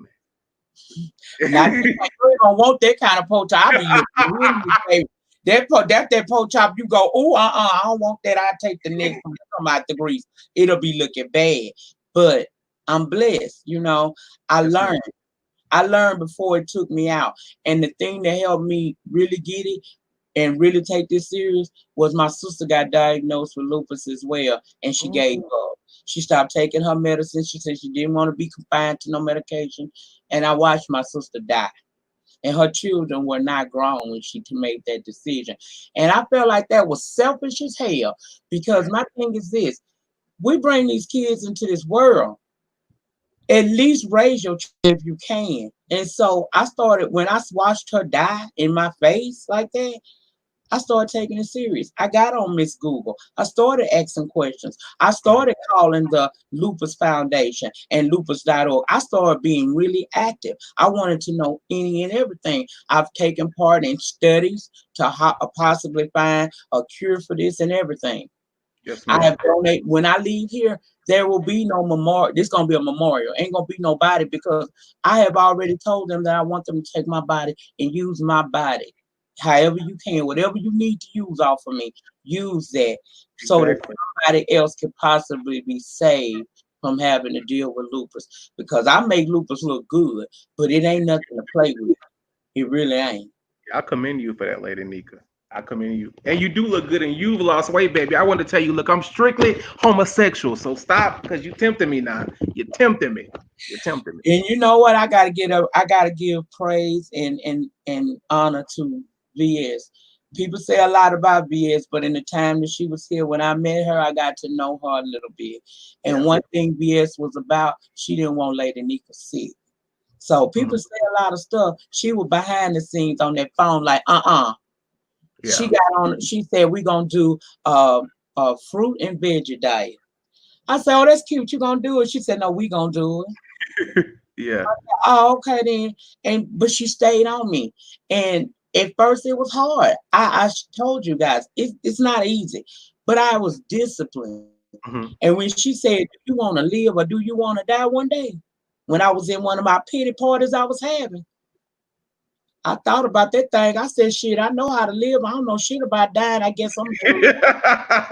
Speaker 2: Now, you
Speaker 1: me.
Speaker 2: ain't gonna want that kind of poacher. I'll be looking really, baby. That pork chop, you go, oh, I don't want that. I take the next one come out the grease. It'll be looking bad. But I'm blessed, I
Speaker 1: Yes, ma'am.
Speaker 2: learned. I learned before it took me out. And the thing that helped me really get it and really take this serious was my sister got diagnosed with lupus as well, and she gave
Speaker 1: Mhm.
Speaker 2: up. She stopped taking her medicine. She said she didn't want to be confined to no medication. And I watched my sister die. And her children were not grown when she made that decision. And I felt like that was selfish as hell because
Speaker 1: Yeah.
Speaker 2: my thing is this: we bring these kids into this world, at least raise your children if you can. And so I started when I watched her die in my face like that. I started taking it serious. I got on Miss Google. I started asking questions. I started calling the Lupus Foundation and lupus.org. I started being really active. I wanted to know any and everything. I've taken part in studies to possibly find a cure for this and everything.
Speaker 1: Yes,
Speaker 2: I
Speaker 1: ma'am.
Speaker 2: have donated. When I leave here, there will be no memorial. This gonna be a memorial. Ain't gonna be nobody because I have already told them that I want them to take my body and use my body, however you can, whatever you need to use off of me, use that so that
Speaker 1: Exactly.
Speaker 2: somebody else could possibly be saved from having to deal with lupus because I make lupus look good, but it ain't nothing to play with. It really ain't.
Speaker 1: I commend you for that, Lady Nika. I commend you. And you do look good and you've lost weight, baby. I want to tell you, look, I'm strictly homosexual. So stop because you tempting me now. You're tempting me. You're tempting me.
Speaker 2: And you know what? I gotta get up. I gotta give praise and honor to VS. People say a lot about VS, but in the time that she was here, when I met her, I got to know her a little bit. And
Speaker 1: Yeah.
Speaker 2: one thing VS was about, she didn't want Lady Nika sick. So
Speaker 1: Mhm.
Speaker 2: people say a lot of stuff. She was behind the scenes on that phone, like, She
Speaker 1: Yeah.
Speaker 2: got on. She said, "We're gonna do a fruit and veggie diet." I said, "Oh, that's cute. You gonna do it?" She said, "No, we gonna do it."
Speaker 1: Yeah.
Speaker 2: Oh, okay then. And but she stayed on me. And at first it was hard. I told you guys it's not easy, but I was disciplined. And
Speaker 1: Hmm.
Speaker 2: when she said, "Do you want to live or do you want to die one day?" When I was in one of my pity parties I was having, I thought about that thing. I said, "Shit, I know how to live. I don't know shit about dying. I guess I'm gonna do a little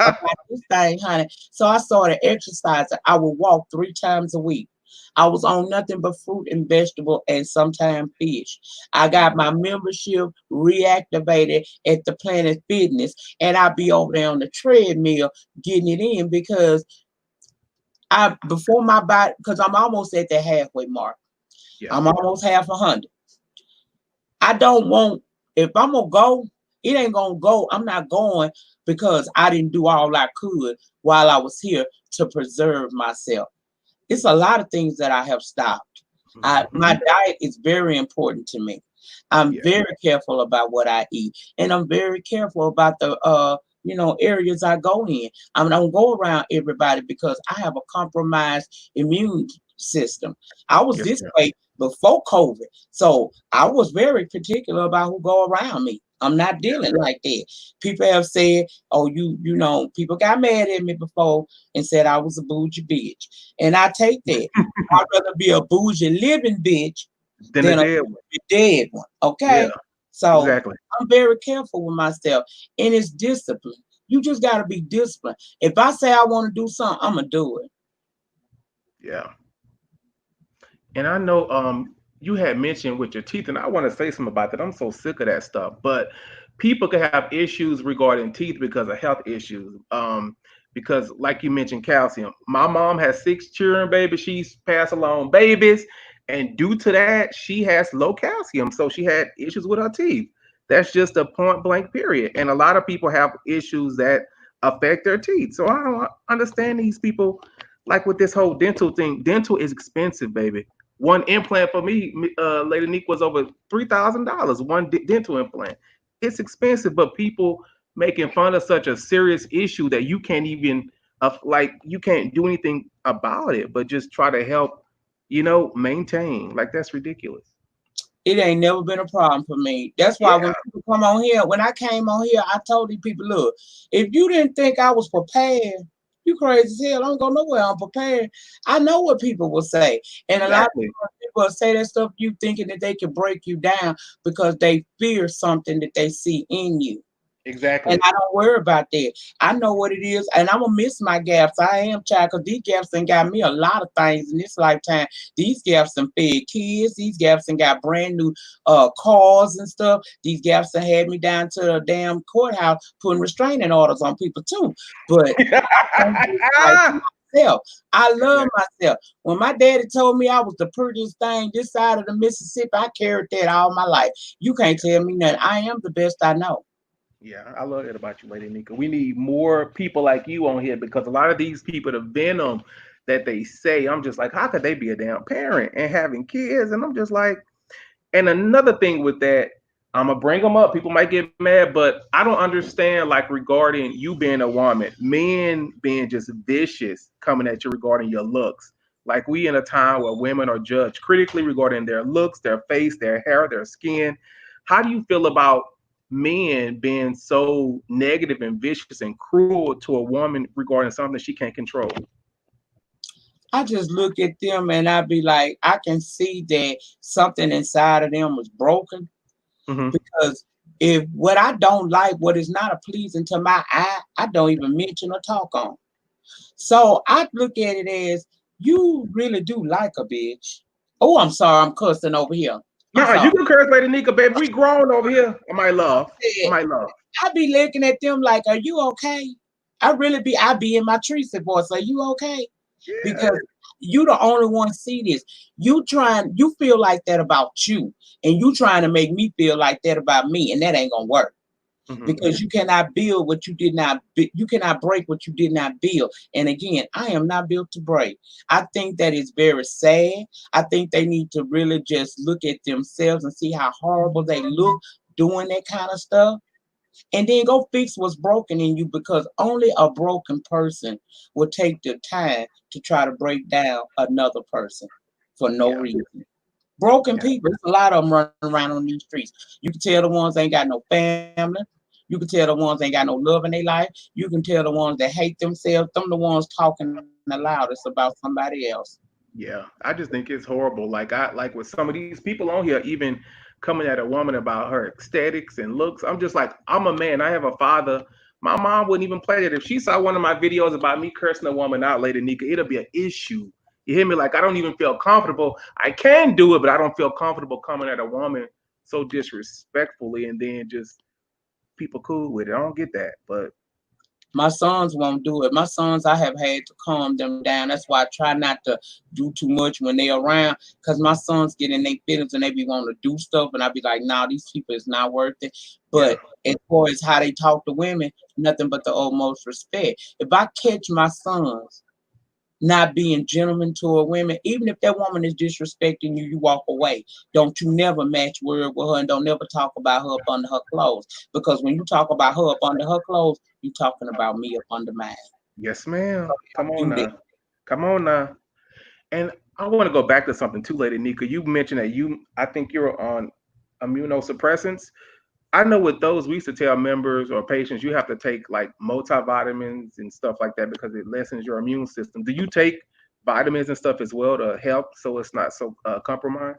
Speaker 2: about this thing, honey." So I started exercising. I would walk 3 times a week. I was on nothing but fruit and vegetable and sometimes fish. I got my membership reactivated at the Planet Fitness, and I'd be over there on the treadmill getting it in because I before my body because I'm almost at the halfway mark.
Speaker 1: Yeah.
Speaker 2: I'm almost half 100. I don't want if I'm gonna go, it ain't gonna go. I'm not going because I didn't do all I could while I was here to preserve myself. It's a lot of things that I have stopped. My
Speaker 1: Hmm.
Speaker 2: diet is very important to me. I'm
Speaker 1: Yeah.
Speaker 2: very careful about what I eat, and I'm very careful about the areas I go in. I don't go around everybody because I have a compromised immune system. I was
Speaker 1: Yes,
Speaker 2: this
Speaker 1: ma'am.
Speaker 2: way before COVID, so I was very particular about who go around me. I'm not
Speaker 1: Yeah.
Speaker 2: dealing like that. People have said, "Oh, people got mad at me before and said I was a bougie bitch," and I take that. I'd rather be a bougie living bitch
Speaker 1: Then a
Speaker 2: than a
Speaker 1: dead one.
Speaker 2: bougie dead one.
Speaker 1: Yeah.
Speaker 2: Okay, so
Speaker 1: Exactly.
Speaker 2: I'm very careful with myself, and it's discipline. You just got to be disciplined. If I say I want to do something, I'm gonna do it.
Speaker 1: Yeah. And I know you had mentioned with your teeth, and I want to say something about that. I'm so sick of that stuff. But people can have issues regarding teeth because of health issues. Because like you mentioned, calcium. My mom has 6 children, baby. She's passed along babies, and due to that, she has low calcium. So she had issues with her teeth. That's just a point blank period. And a lot of people have issues that affect their teeth. So I don't understand these people like with this whole dental thing. Dental is expensive, baby. One implant for me, Lady Neek, was over $3,000. One dental implant. It's expensive, but people making fun of such a serious issue that you can't even, like, you can't do anything about it, but just try to help, maintain. Like that's ridiculous.
Speaker 2: It ain't never been a problem for me. That's why
Speaker 1: Yeah,
Speaker 2: when people come on here, when I came on here, I told these people, look, if you didn't think I was prepared, you crazy as hell. I don't go nowhere. I'm prepared. I know what people will say. And a lot of
Speaker 1: exactly,
Speaker 2: people will say that stuff you thinking that they can break you down because they fear something that they see in you. And
Speaker 1: exactly.
Speaker 2: I don't worry about that. I know what it is, and I'm gonna miss my gaps. I am child, because these gaps done got me a lot of things in this lifetime. These gaps done fed kids. These gaps done got brand new cars and stuff. These gaps done had me down to the damn courthouse putting restraining orders on people too. But I can't just like myself. I love
Speaker 1: Exactly.
Speaker 2: myself. When my daddy told me I was the prettiest thing this side of the Mississippi, I carried that all my life. You can't tell me nothing. I am the best I know.
Speaker 1: Yeah, I love that about you, Lady Nika. We need more people like you on here because a lot of these people, the venom that they say, I'm just like, how could they be a damn parent and having kids? And I'm just like, and another thing with that, I'm gonna bring them up. People might get mad, but I don't understand like regarding you being a woman, men being just vicious coming at you regarding your looks. Like we in a time where women are judged critically regarding their looks, their face, their hair, their skin. How do you feel about men being so negative and vicious and cruel to a woman regarding something she can't control?
Speaker 2: I just look at them and I be like, I can see that something inside of them was broken
Speaker 1: Hmm.
Speaker 2: because if what I don't like, what is not a pleasing to my eye, I don't even mention or talk on. So I look at it as You really do like a bitch. Oh, I'm sorry, I'm cussing over here. I'm
Speaker 1: Nah, you
Speaker 2: sorry.
Speaker 1: can curse Lady Nika, baby. We grown over here. My love.
Speaker 2: Said,
Speaker 1: My love.
Speaker 2: I be looking at them like, are you okay? I be in my Teresa voice. Are you okay?
Speaker 1: Yeah.
Speaker 2: Because you the only one see this. You feel like that about you, and you trying to make me feel like that about me, and that ain't gonna work
Speaker 1: Hmm.
Speaker 2: because you cannot build what you did not. You cannot break what you did not build. And again, I am not built to break. I think that is very sad. I think they need to really just look at themselves and see how horrible they look doing that kind of stuff and then go fix what's broken in you because only a broken person will take the time to try to break down another person for no
Speaker 1: Yeah.
Speaker 2: reason. Broken
Speaker 1: Yeah.
Speaker 2: people, there's a lot of them running around on these streets. You can tell the ones ain't got no family. You can tell the ones ain't got no love in their life. You can tell the ones that hate themselves. Them the ones talking the loudest about somebody else.
Speaker 1: Yeah. I just think it's horrible. Like with some of these people on here, even coming at a woman about her aesthetics and looks. I'm just like, I'm a man. I have a father. My mom wouldn't even play that. If she saw one of my videos about me cursing a woman out, Lady Nika, it'll be an issue. You hear me? Like I don't even feel comfortable. I can do it, but I don't feel comfortable coming at a woman so disrespectfully and then just people cool with it. I don't get that. But
Speaker 2: My sons won't do it. My sons, I have had to calm them down. That's why I try not to do too much when they're around. Cause my sons get in their feelings and they be wanting to do stuff, and I be like, "Nah, these people is not worth it."
Speaker 1: yeah.
Speaker 2: But as far as how they talk to women, nothing but the utmost respect. If I catch my sons not being gentlemen toward women, even if that woman is disrespecting you, you walk away. Don't you never match word with her and don't never talk about her up under her clothes. Because when you talk about her up under her clothes, you talking about me up under mine.
Speaker 1: Yes, ma'am. Come on
Speaker 2: Do that.
Speaker 1: now. Come on now. And I want to go back to something too, Lady Nika. You mentioned that I think you're on immunosuppressants. I know with those, we used to tell members or patients you have to take like multivitamins and stuff like that because it lessens your immune system. Do you take vitamins and stuff as well to help so it's not so compromised?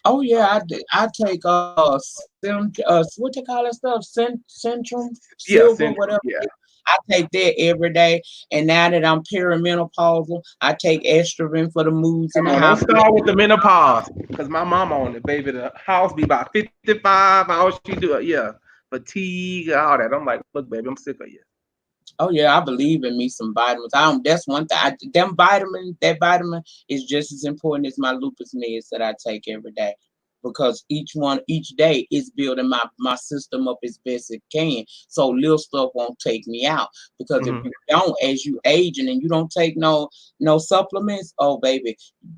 Speaker 2: Oh yeah, I take what they call that stuff, Centrum, Silver,
Speaker 1: Yeah,
Speaker 2: whatever.
Speaker 1: Centrum. Yeah.
Speaker 2: I take that every day. And now that I'm perimenopausal, I take estrogen for the moods and
Speaker 1: Come
Speaker 2: the
Speaker 1: on, don't
Speaker 2: hot.
Speaker 1: start with the menopause because my mama on it, baby. The house be about 55. How she do it? Yeah. Fatigue, all that. I'm like, look, baby, I'm sick of you.
Speaker 2: Oh yeah, I believe in me some vitamins. I don't. That's one thing. That vitamin is just as important as my lupus meds that I take every day, because each day is building my system up as best it can. So little stuff won't take me out. Because if
Speaker 1: Hmm.
Speaker 2: you don't, as you aging and you don't take no supplements, oh baby,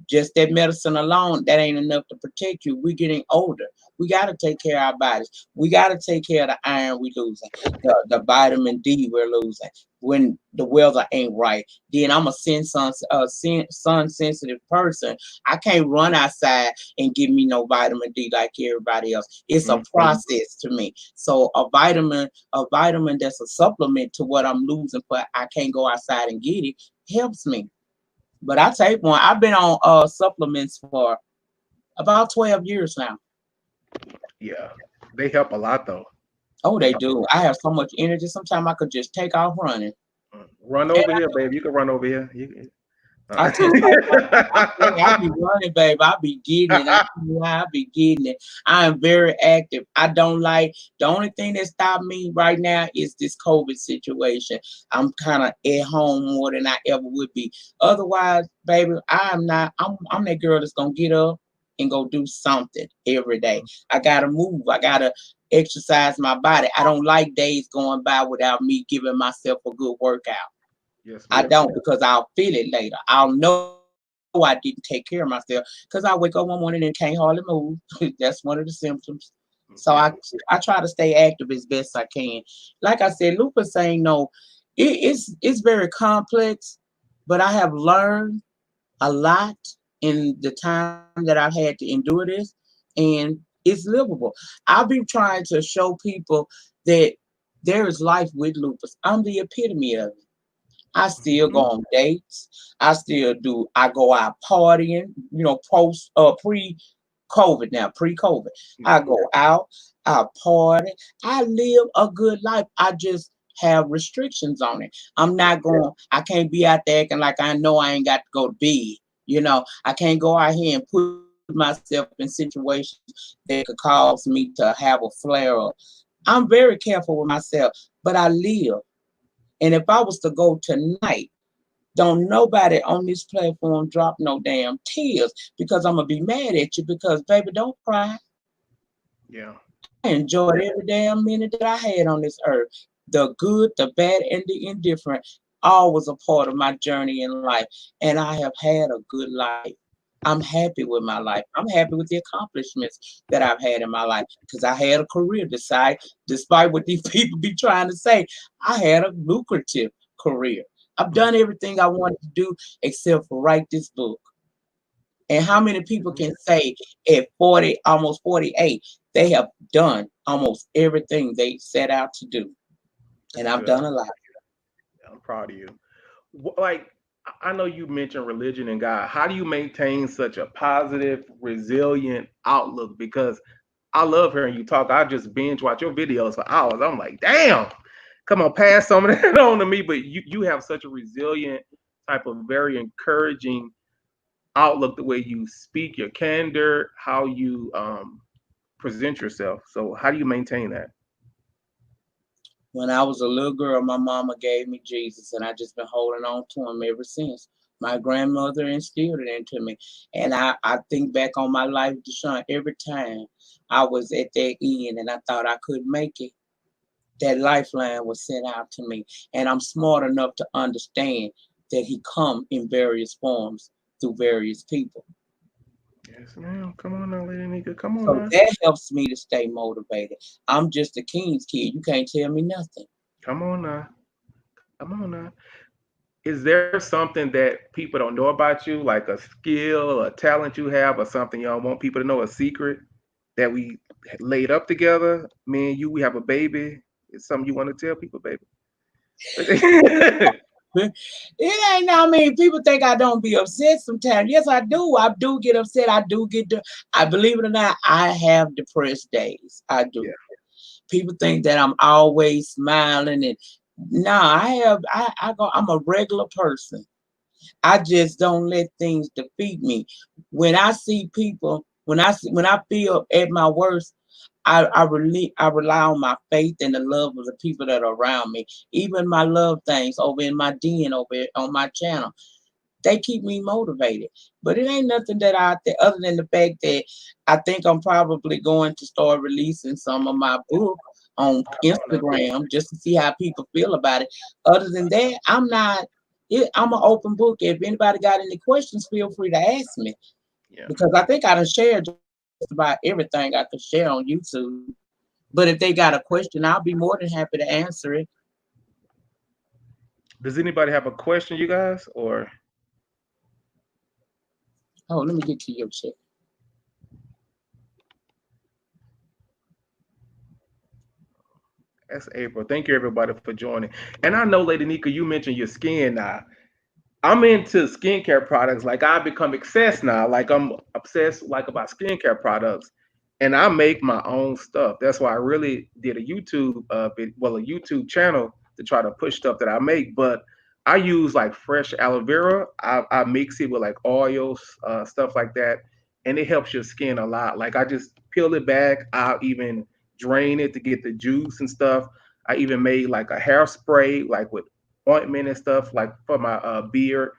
Speaker 2: just that medicine alone, that ain't enough to protect you. We're getting older. We got to take care of our bodies. We got to take care of the iron we losing, the vitamin D we're losing when the weather ain't right. Then I'm a sun sensitive person. I can't run outside and give me no vitamin D like everybody else. It's a
Speaker 1: Hmm.
Speaker 2: process to me. So a vitamin that's a supplement to what I'm losing, but I can't go outside and get it, helps me. But I take one. I've been on supplements for about 12 years now.
Speaker 1: Yeah. They help a lot though.
Speaker 2: Oh,
Speaker 1: They
Speaker 2: they
Speaker 1: help a
Speaker 2: do.
Speaker 1: lot.
Speaker 2: I have so much energy. Sometimes I could just take off running.
Speaker 1: Run
Speaker 2: And
Speaker 1: over here, baby. You can run over here.
Speaker 2: I take off running. I be running, babe. I be getting it. I be getting it. I am very active. I don't like the only thing that stopped me right now is this COVID situation. I'm kind of at home more than I ever would be. Otherwise, baby, I'm not. I'm that girl that's gonna get up and go do something every day. I gotta move. I gotta exercise my body. I don't like days going by without me giving myself a good workout.
Speaker 1: Yes,
Speaker 2: I
Speaker 1: ma'am.
Speaker 2: don't because I'll feel it later. I'll know I didn't take care of myself because I wake up one morning and can't hardly move. That's one of the symptoms. So
Speaker 1: Yeah.
Speaker 2: I try to stay active as best I can. Like I said, lupus ain't no. It's very complex, but I have learned a lot in the time that I've had to endure this, and it's livable. I'll be trying to show people that there is life with lupus. I'm the epitome of it. I still go
Speaker 1: Hmm.
Speaker 2: on dates. I still do. I go out partying. Pre COVID now, pre COVID. I
Speaker 1: Yeah.
Speaker 2: go out. I party. I live a good life. I just have restrictions on it. I'm not going, I can't be out there acting like I know I ain't got to go to bed. I can't go out here and put myself in situations that could cause me to have a flare up. I'm very careful with myself, but I live. And if I was to go tonight, don't nobody on this platform drop no damn tears because I'm gonna be mad at you because baby, don't cry.
Speaker 1: Yeah.
Speaker 2: I enjoyed every damn minute that I had on this earth. The good, the bad, and the indifferent all was a part of my journey in life. And I have had a good life. I'm happy with my life. I'm happy with the accomplishments that I've had in my life because I had a career despite what these people be trying to say. I had a lucrative career. I've done everything I wanted to do except for write this book. And how many people can say at 40, almost 48, they have done almost everything they set out to do? And
Speaker 1: That's
Speaker 2: I've
Speaker 1: good.
Speaker 2: done a lot.
Speaker 1: I'm proud of you. Like, I know you mentioned religion and God. How do you maintain such a positive, resilient outlook? Because I love hearing you talk. I just binge watch your videos for hours. I'm like, damn, come on, pass some of that on to me. But you have such a resilient type of very encouraging outlook, the way you speak, your candor, how you present yourself. So how do you maintain that?
Speaker 2: When I was a little girl, my mama gave me Jesus, and I just been holding on to him ever since. My grandmother instilled it into me. And I think back on my life, Deshaun, every time I was at that end and I thought I could make it, that lifeline was sent out to me. And I'm smart enough to understand that he come in various forms through various people.
Speaker 1: Yes, ma'am. Come on now, Lady Nika. Come on
Speaker 2: So
Speaker 1: now.
Speaker 2: that helps me to stay motivated. I'm just a King's kid. You can't tell me nothing.
Speaker 1: Come on now. Come on now. Is there something that people don't know about you, like a skill, a talent you have, or something y'all want people to know, a secret that we laid up together? Me and you, we have a baby. It's something you want to tell people, baby.
Speaker 2: It ain't, I mean, people think I don't be upset sometimes. Yes, I do. I do get upset. I believe it or not, I have depressed days. I do.
Speaker 1: Yeah.
Speaker 2: People think that I'm always smiling and nah, I'm a regular person. I just don't let things defeat me. When I see people, when I feel at my worst, I rely on my faith and the love of the people that are around me. Even my love things over in my den on my channel, they keep me motivated. But it ain't nothing that other than the fact that I think I'm probably going to start releasing some of my book on
Speaker 1: Come on now.
Speaker 2: Instagram just to see how people feel about it. Other than that, I'm not. I'm an open book. If anybody got any questions, feel free to ask me
Speaker 1: Yeah.
Speaker 2: because I think I done shared just about everything I could share on YouTube. But if they got a question, I'll be more than happy to answer it.
Speaker 1: Does anybody have a question, you guys? Or
Speaker 2: Oh, let me get to your chat.
Speaker 1: that's April. Thank you everybody for joining. And I know, Lady Nika, you mentioned your skin now. I'm into skincare products. Like I become obsessed now. Like I'm obsessed like about skincare products, and I make my own stuff. That's why I really did a a YouTube channel to try to push stuff that I make. But I use like fresh aloe vera. I mix it with like oils, stuff like that, and it helps your skin a lot. Like I just peel it back. I'll even drain it to get the juice and stuff. I even made like a hairspray, like with ointment and stuff like for my beard,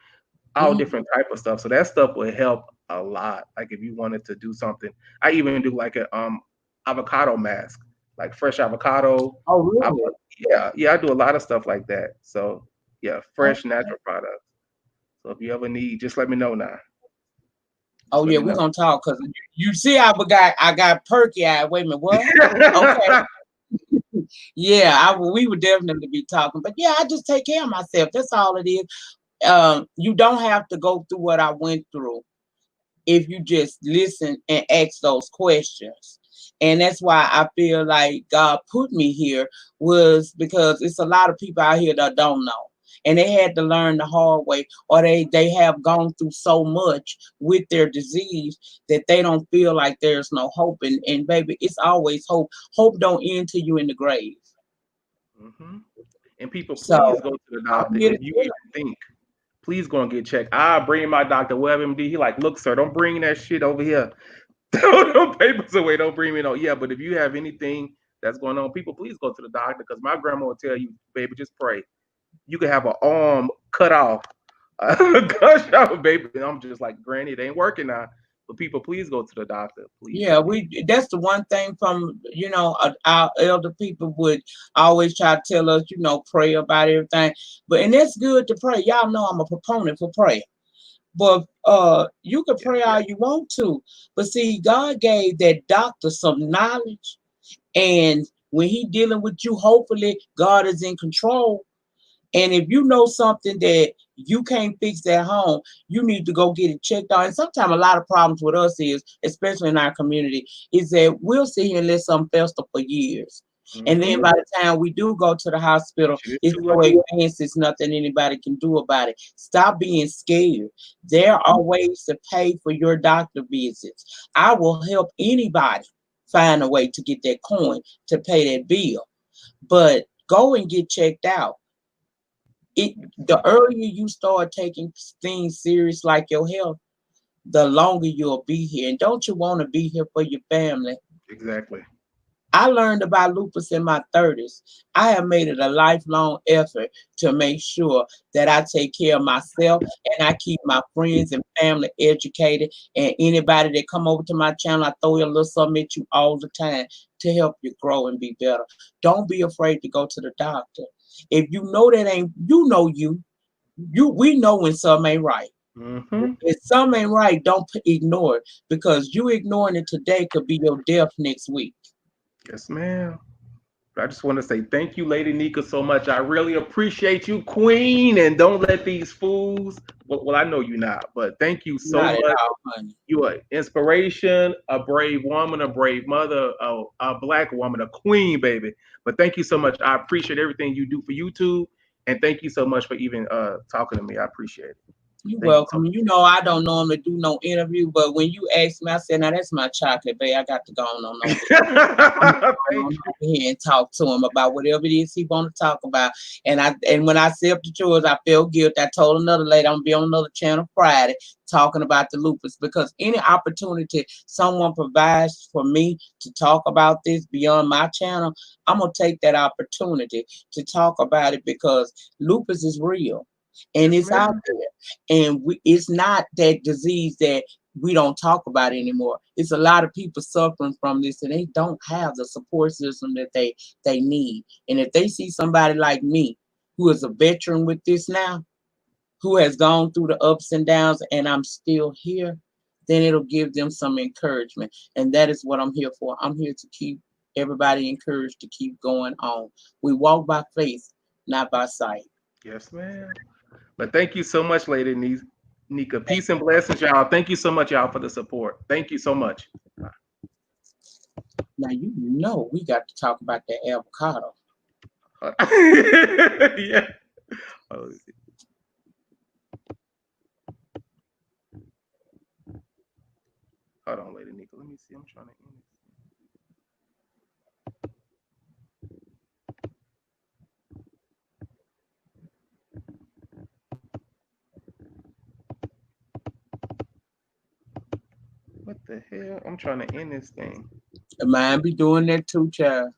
Speaker 1: all
Speaker 2: Mhm.
Speaker 1: different type of stuff. So that stuff will help a lot. Like if you wanted to do something, I even do like a avocado mask, like fresh avocado.
Speaker 2: Oh,
Speaker 1: I,
Speaker 2: really?
Speaker 1: yeah, I do a lot of stuff like that. So yeah,
Speaker 2: Oh,
Speaker 1: fresh natural products. So if you ever need, just let me know now.
Speaker 2: oh
Speaker 1: Just let
Speaker 2: yeah,
Speaker 1: me
Speaker 2: we're
Speaker 1: know.
Speaker 2: gonna talk because you see I got perky eyed. Wait a minute, what? Okay. Yeah, we would definitely be talking. But yeah, I just take care of myself. That's all it is. You don't have to go through what I went through if you just listen and ask those questions. And that's why I feel like God put me here was because it's a lot of people out here that don't know. And they had to learn the hard way, or they have gone through so much with their disease that they don't feel like there's no hope. And baby, it's always hope. Hope don't end till you in the grave.
Speaker 1: hmm And people,
Speaker 2: So
Speaker 1: please go to the
Speaker 2: I'm
Speaker 1: doctor
Speaker 2: here to
Speaker 1: if you
Speaker 2: tell.
Speaker 1: even think. Please go and get checked. I bring my doctor, WebMD. He like, look, sir, don't bring that shit over here. Throw them papers away. Don't bring me no. Yeah, but if you have anything that's going on, people, please go to the doctor because my grandma will tell you, baby, just pray. You could have an arm cut off, gunshot, baby. And I'm just like, Granny, it ain't working now. But people, please go to the doctor, please.
Speaker 2: Yeah, that's the one thing from, our elder people would always try to tell us, pray about everything. And that's good to pray. Y'all know I'm a proponent for prayer. But you can
Speaker 1: Yeah,
Speaker 2: pray all you want to. But see, God gave that doctor some knowledge. And when he dealing with you, hopefully God is in control. And if you know something that you can't fix at home, you need to go get it checked out. And sometimes a lot of problems with us is, especially in our community, is that we'll sit here and let something fester for years. And then
Speaker 1: mm-hmm.
Speaker 2: by the time we do go to the hospital,
Speaker 1: Shit is
Speaker 2: it's
Speaker 1: too
Speaker 2: so
Speaker 1: late.
Speaker 2: advanced, it's nothing anybody can do about it. Stop being scared. There are ways to pay for your doctor visits. I will help anybody find a way to get that coin to pay that bill. But go and get checked out. The earlier you start taking things serious like your health, the longer you'll be here. And don't you want to be here for your family?
Speaker 1: Exactly.
Speaker 2: I learned about lupus in my 30s. I have made it a lifelong effort to make sure that I take care of myself and I keep my friends and family educated. And anybody that come over to my channel, I throw a little something at you all the time to help you grow and be better. Don't be afraid to go to the doctor. If you know that ain't, we know when something ain't right.
Speaker 1: Mm-hmm.
Speaker 2: If something ain't right, don't ignore it, because you ignoring it today could be your death next week.
Speaker 1: Yes, ma'am. I just want to say thank you, Lady Nyca, so much. I really appreciate you, Queen, and don't let these fools. Well, I know you're not, but thank you so
Speaker 2: Not at
Speaker 1: much.
Speaker 2: all, honey.
Speaker 1: You are inspiration, a brave woman, a brave mother, a black woman, a queen, baby. But thank you so much. I appreciate everything you do for YouTube, and thank you so much for even talking to me. I appreciate it.
Speaker 2: You
Speaker 1: Thank you so
Speaker 2: welcome. You know I don't normally do no interview, but when you asked me, I said, "Now that's my chocolate, babe. I got to go on over
Speaker 1: much.
Speaker 2: I'm gonna go
Speaker 1: Thank
Speaker 2: on
Speaker 1: you.
Speaker 2: over here and talk to him about whatever it is he want to talk about." And when I accepted yours, I felt guilty. I told another lady I'm gonna be on another channel Friday talking about the lupus, because any opportunity someone provides for me to talk about this beyond my channel, I'm gonna take that opportunity to talk about it, because lupus is real and
Speaker 1: Yes,
Speaker 2: it's out
Speaker 1: ma'am.
Speaker 2: there. And it's not that disease that we don't talk about anymore. It's a lot of people suffering from this, and they don't have the support system that they need. And if they see somebody like me, who is a veteran with this now, who has gone through the ups and downs, and I'm still here, then it'll give them some encouragement. And that is what I'm here for. I'm here to keep everybody encouraged to keep going on. We walk by faith, not by sight.
Speaker 1: Yes, ma'am. But thank you so much, Lady Nyca. Peace and blessings, y'all. Thank you so much, y'all, for the support. Thank you so much.
Speaker 2: Now you know we got to talk about that avocado.
Speaker 1: Yeah. Oh, hold on, Lady Nyca. Let me see. I'm trying to end this. What the hell? I'm trying to end this thing.
Speaker 2: Mine be doing that too, child.